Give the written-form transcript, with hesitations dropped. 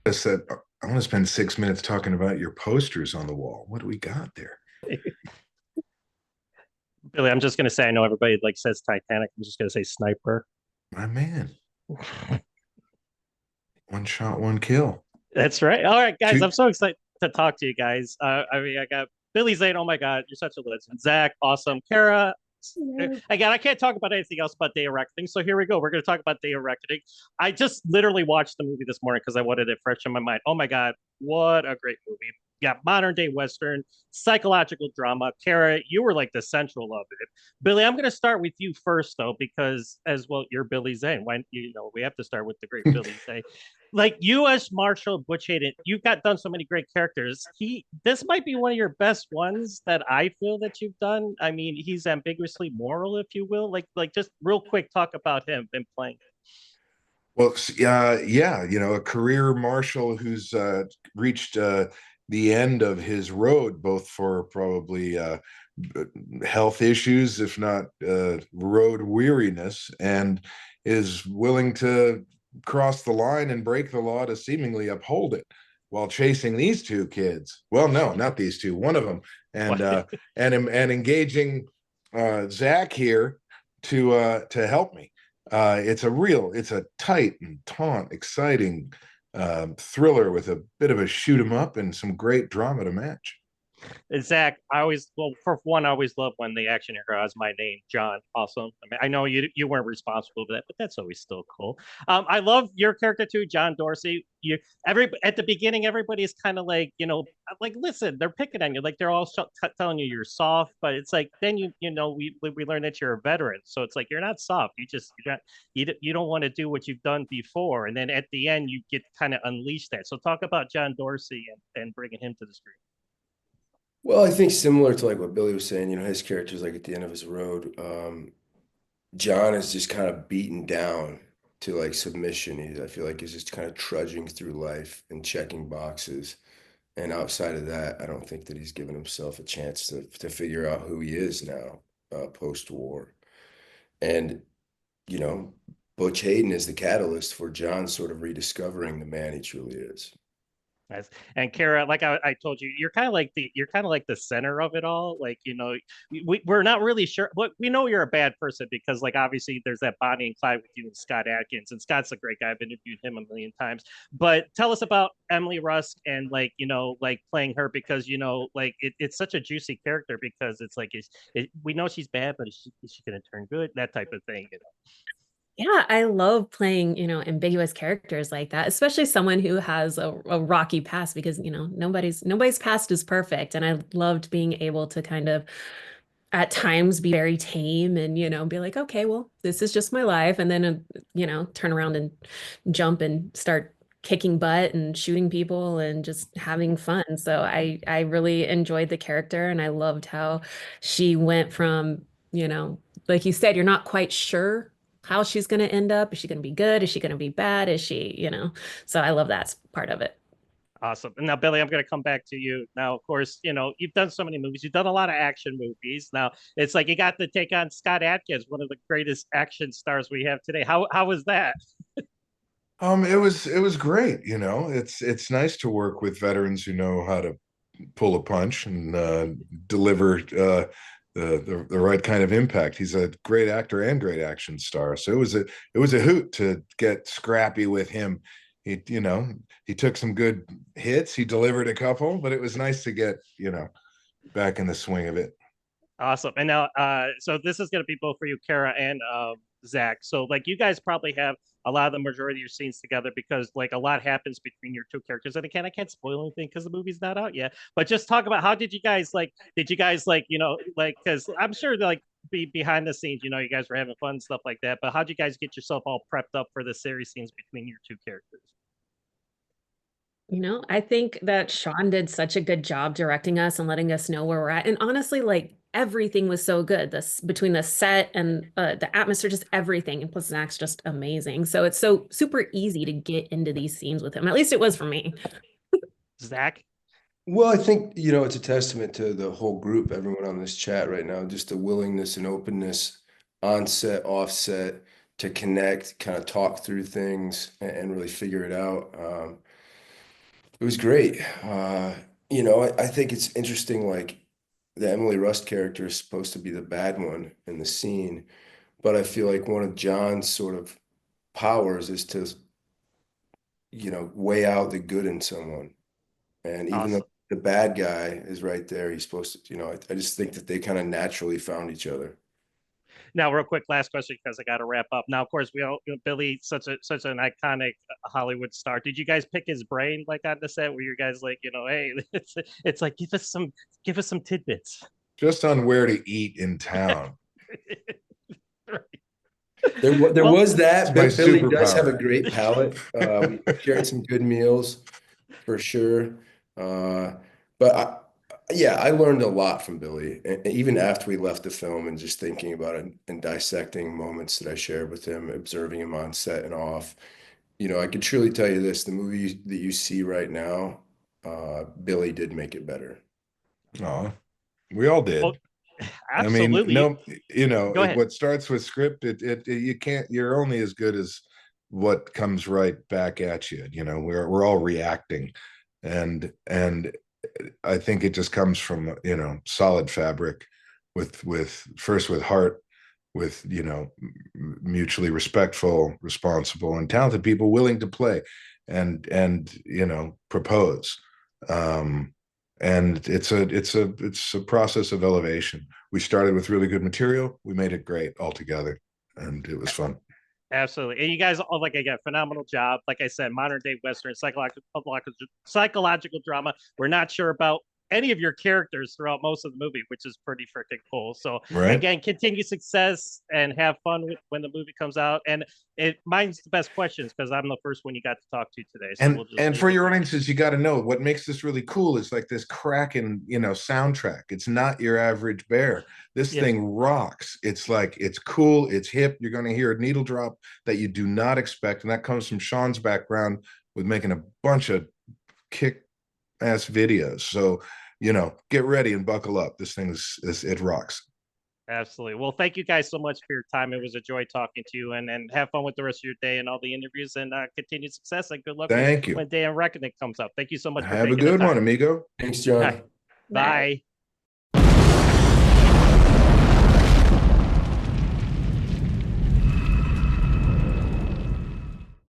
I said, I want to spend 6 minutes talking about your posters on the wall. What do we got there? Billy, I'm just gonna say I know everybody like says Titanic. I'm just gonna say Sniper. My man, one shot, one kill. That's right. All right, guys, Two, I'm so excited to talk to you guys. I mean, I got Billy Zane. Oh my God, you're such a legend. Zach, awesome. Cara, again, I can't talk about anything else but Day of Reckoning. So here we go. We're going to talk about Day of Reckoning. I just literally watched the movie this morning because I wanted it fresh in my mind. Oh my God, what a great movie. Yeah, modern day Western, psychological drama. Cara, you were like the central of it. Billy, I'm going to start with you first, though, because as well, you're Billy Zane. Why, we have to start with the great Billy Zane. Like U.S. Marshal Butch Hayden, you've got done so many great characters. This might be one of your best ones that I feel that you've done. I mean, he's ambiguously moral, if you will. Like just real quick, talk about him been playing. well, yeah, a career marshal who's reached the end of his road, both for probably health issues, if not road weariness, and is willing to cross the line and break the law to seemingly uphold it while chasing these two kids. Well, no, not these two, one of them, and and engaging Zach here to help me. It's a tight and taut, exciting thriller with a bit of a shoot 'em up and some great drama to match. Zach, well, for one, I always love when the action hero has my name, John. Awesome. I mean, I know you weren't responsible for that, but that's always still cool. I love your character too, John Dorsey. Every at the beginning, everybody's kind of like, like listen, they're picking on you, like they're all telling you you're soft, but it's like then we learn that you're a veteran, so it's like you're not soft. You don't want to do what you've done before, and then at the end you get kind of unleashed that. So talk about John Dorsey and bringing him to the screen. Well, I think similar to like what Billy was saying, his character's like at the end of his road. John is just kind of beaten down to like submission. I feel like he's just kind of trudging through life and checking boxes. And outside of that, I don't think that he's given himself a chance to figure out who he is now, post-war. And, you know, Butch Hayden is the catalyst for John sort of rediscovering the man he truly is. Nice. And Cara, like I told you, you're kind of like the center of it all. Like, we're not really sure, but we know you're a bad person because like obviously there's that Bonnie and Clyde with you and Scott Adkins, and Scott's a great guy. I've interviewed him a million times. But tell us about Emily Rusk and like, like playing her because like it's such a juicy character because it's like we know she's bad, but is she gonna turn good? That type of thing. Yeah, I love playing, ambiguous characters like that, especially someone who has a rocky past because, nobody's past is perfect. And I loved being able to kind of at times be very tame and, be like, okay, well, this is just my life. And then, turn around and jump and start kicking butt and shooting people and just having fun. So I really enjoyed the character and I loved how she went from, like you said, you're not quite sure how she's going to end up. Is she going to be good? Is she going to be bad? Is she? So I love that part of it. Awesome. And now, Billy, I'm going to come back to you. Now, of course, you've done so many movies. You've done a lot of action movies. Now, it's like you got to take on Scott Adkins, one of the greatest action stars we have today. How was that? It was great. It's nice to work with veterans who know how to pull a punch and deliver the right kind of impact. He's a great actor and great action star. So it was a hoot to get scrappy with him. He took some good hits. He delivered a couple, but it was nice to get back in the swing of it. Awesome. And now, so this is going to be both for you, Cara and Zach. So, like, you guys probably have a lot of the majority of your scenes together because, like, a lot happens between your two characters. And again, I can't spoil anything because the movie's not out yet. But just talk about how did you guys like? Did you guys like, like, because I'm sure like behind the scenes, you guys were having fun and stuff like that. But how did you guys get yourself all prepped up for the series scenes between your two characters? I think that Shaun did such a good job directing us and letting us know where we're at. And honestly, like everything was so good. This between the set and the atmosphere, just everything. And plus Zach's just amazing. So it's so super easy to get into these scenes with him. At least it was for me. Zach? Well, I think, it's a testament to the whole group, everyone on this chat right now, just the willingness and openness on set, off set to connect, kind of talk through things and really figure it out. It was great. You know, I think it's interesting, like the Emily Rust character is supposed to be the bad one in the scene, but I feel like one of John's sort of powers is to, you know, weigh out the good in someone. And even though Awesome. the bad guy is right there, he's supposed to, you know, I just think that they kind of naturally found each other. Now, real quick, last question because I got to wrap up. Now, of course, we all Billy, such an iconic Hollywood star. Did you guys pick his brain like on the set? Were you guys like, hey, it's like give us some tidbits. Just on where to eat in town. There Well, was that. My Billy does have a superpower. great palate. We shared some good meals for sure. But yeah, I learned a lot from Billy, even after we left the film and just thinking about it and dissecting moments that I shared with him, observing him on set and off. You know, I can truly tell you this, the movie that you see right now, Billy did make it better. Oh, we all did. well, I mean, absolutely. no, you know, Go ahead. what starts with script, you can't, you're only as good as what comes right back at you. You know, we're all reacting, and I think it just comes from, you know, solid fabric with first with heart, with, you know, mutually respectful, responsible, and talented people willing to play and you know, propose. And it's a process of elevation. We started with really good material, we made it great altogether, and it was fun. Absolutely. And you guys all, like, again, phenomenal job. Like I said, modern day Western, psychological drama. We're not sure about any of your characters throughout most of the movie, which is pretty freaking cool. So Right. again, continue success and have fun when the movie comes out. And mine's the best questions because I'm the first one you got to talk to today. So we'll just And leave for it your there. audiences, you got to know what makes this really cool is like this cracking, you know, soundtrack. It's not your average bear. This Yeah. thing rocks. It's like, it's cool, it's hip. You're going to hear a needle drop that you do not expect, and that comes from Shaun's background with making a bunch of kick ass videos. So, you know, get ready and buckle up. This thing is it rocks. Absolutely. Well, thank you guys so much for your time. It was a joy talking to you, and have fun with the rest of your day and all the interviews, and continued success and good luck Thank you. when Day and Reckoning comes up. Thank you so much for Have a taking the good one, time. amigo. Thanks, All John. right. Bye.